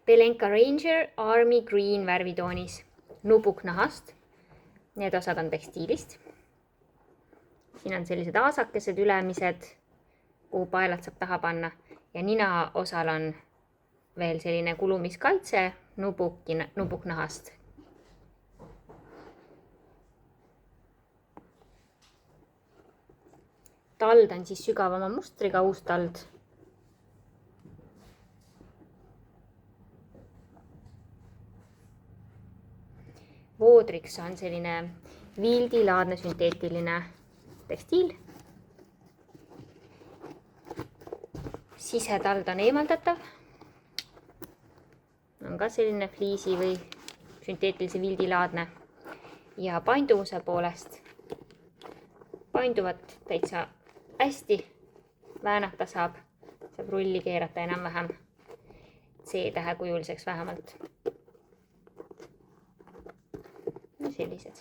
Belenka Ranger Army Green värvitoonis, nupuknahast. Need osad on tekstiilist. Siin on sellised aasakesed ülemised, kuhu paelad saab taha panna ja nina osal on veel selline kulumiskaitse nupuknahast. Tald on siis sügavama mustriga uus tald. Voodriks on selline vildilaadne sünteetiline tekstiil. Sisetald on eemaldatav. On ka selline fliisi või sünteetilise vildilaadne. Ja painduvuse poolest painduvat täitsa hästi väänata saab rulli keerata enam-vähem C-tähe kujuliseks vähemalt. Sellised.